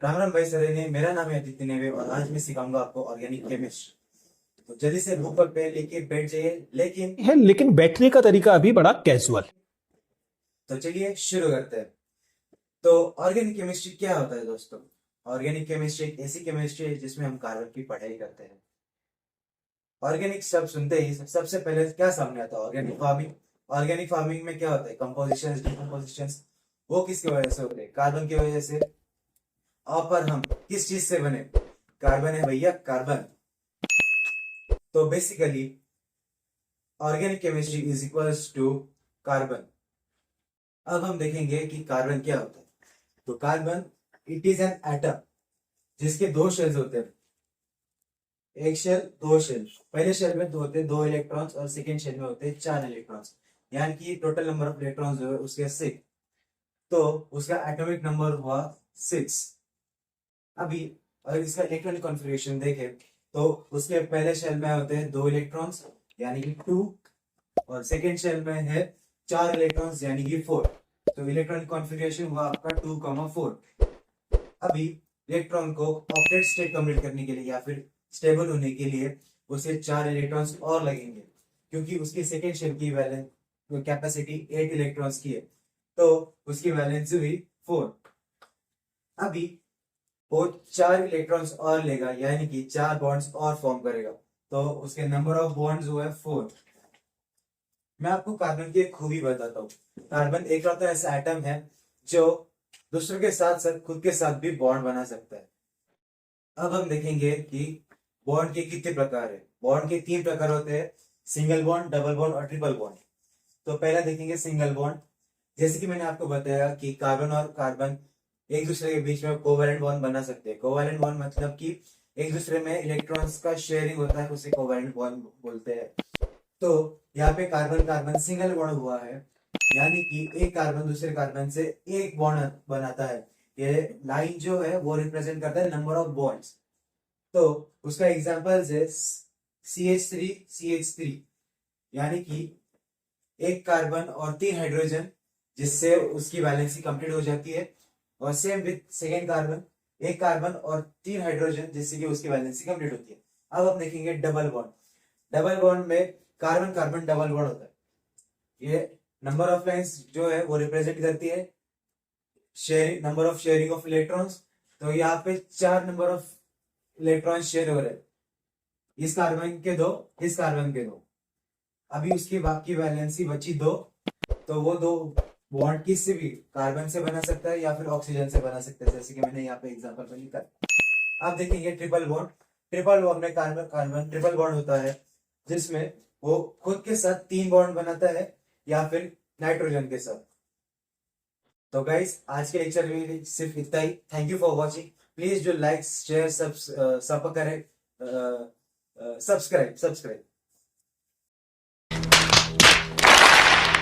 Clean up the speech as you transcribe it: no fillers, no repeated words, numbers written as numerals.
राम राम भाई सरेने, मेरा नाम है आदित्य नेवे और आज मैं सिखाऊंगा आपको ऑर्गेनिक केमिस्ट्री। तो जल्दी से बुक पर पेन लेके बैठ जाइए। लेकिन बैठने का तरीका अभी बड़ा कैजुअल। तो चलिए शुरू करते हैं। तो ऑर्गेनिक केमिस्ट्री क्या होता है दोस्तों? ऑर्गेनिक केमिस्ट्री एक ऐसी केमिस्ट्री है जिसमें हम कार्बन की पढ़ाई करते हैं। ऑर्गेनिक शब्द सुनते ही सबसे पहले क्या सामने आता है? Organic farming. ऑर्गेनिक फार्मिंग में क्या होता है? Composition, decomposition. वो किसकी वजह से होते हैं? कार्बन की वजह से। और पर हम किस चीज से बने? कार्बन है भैया, कार्बन। तो basically organic chemistry is equals to carbon. अब हम देखेंगे कि कार्बन क्या होता है। तो carbon it is an atom जिसके दो शेल्स होते हैं। एक शेल, दो शेल। पहले शेल में दो होते हैं, 2 इलेक्ट्रॉन्स, और सेकेंड शेल में होते हैं 4 इलेक्ट्रॉन्स। यानी कि टोटल नंबर ऑफ इलेक्ट्रॉन्स जो है उसके 6। तो उसका एटॉमिक नंबर हुआ 6। अभी अगर इसका इलेक्ट्रॉनिक कॉन्फ़िगरेशन देखें तो उसके पहले शेल में होते हैं 2 इलेक्ट्रॉन्स यानी कि 2, और सेकेंड शेल में है 4 इलेक्ट्रॉन्स यानी कि 4। तो इलेक्ट्रॉनिक कॉन्फ़िगरेशन हुआ आपका 2,4। अभी इलेक्ट्रॉन को ऑक्टेट स्टेट कंप्लीट करने के लिए या फिर स्टेबल होने के लिए उसे 4 इलेक्ट्रॉन्स और लगेंगे, क्योंकि उसकी सेकेंड शेल की वैलेंस कैपेसिटी 8 इलेक्ट्रॉन्स की है। तो उसकी वैलेंस हुई 4। अभी वो 4 इलेक्ट्रॉन्स और लेगा यानी कि 4 बॉन्ड्स और फॉर्म करेगा। तो उसके नंबर ऑफ बॉन्ड्स हुआ है 4। मैं आपको कार्बन की एक खूबी बताता हूँ। कार्बन एक लौता ऐसा एटम है जो दूसरों के साथ साथ खुद के साथ भी बॉन्ड बना सकता है। अब हम देखेंगे कि बॉन्ड के कितने प्रकार है। बॉन्ड के 3 प्रकार होते हैं, सिंगल बॉन्ड, डबल बॉन्ड और ट्रिपल बॉन्ड। तो पहला देखेंगे सिंगल बॉन्ड। जैसे कि मैंने आपको बताया कि कार्बन और कार्बन एक दूसरे के बीच में कोवैलेंट बॉन्ड बना सकते हैं। कोवैलेंट बॉन्ड मतलब कि एक दूसरे में इलेक्ट्रॉन्स का शेयरिंग होता है, उसे कोवैलेंट बॉन्ड बोलते हैं। तो यहाँ पे कार्बन कार्बन सिंगल बॉन्ड हुआ है, यानी कि एक कार्बन दूसरे कार्बन से एक बॉन्ड बनाता है। ये लाइन जो है वो रिप्रेजेंट करता है नंबर ऑफ बॉन्ड्स। तो उसका एग्जांपल है CH3 यानी कि एक कार्बन और 3 हाइड्रोजन, जिससे उसकी वैलेंसी कंप्लीट हो जाती है। और सेम विथ सेकेंड कार्बन, एक कार्बन और 3 हाइड्रोजन, जिससे कि उसकी वैलेंसी कंप्लीट होती है। अब हम देखेंगे डबल बॉन्ड। डबल बॉन्ड में कार्बन कार्बन डबल बॉन्ड होता है। ये नंबर ऑफ लाइंस जो है वो रिप्रेजेंट करती है sharing, number of sharing of electrons. तो यहाँ पे 4 नंबर ऑफ इलेक्ट्रॉन शेयर हो रहे हैं, इस कार्बन के दो, इस कार्बन के दो। अभी उसकी बाकी वैलेंसी बची 2। तो वो 2 बॉन्ड किससे भी, कार्बन से बना सकता है या फिर ऑक्सीजन से बना सकता है, जैसे कि मैंने यहाँ पे एग्जांपल में लिखा है। आप देखेंगे ट्रिपल बॉन्ड। ट्रिपल बॉन्ड में कार्बन कार्बन ट्रिपल बॉन्ड होता है, जिसमें वो खुद के साथ 3 बॉन्ड बनाता है या फिर नाइट्रोजन के साथ। तो गाइस आज के लेक्चर में सिर्फ इतना ही। Thank you for watching. Please जो लाइक शेयर सब करें, सब्सक्राइब।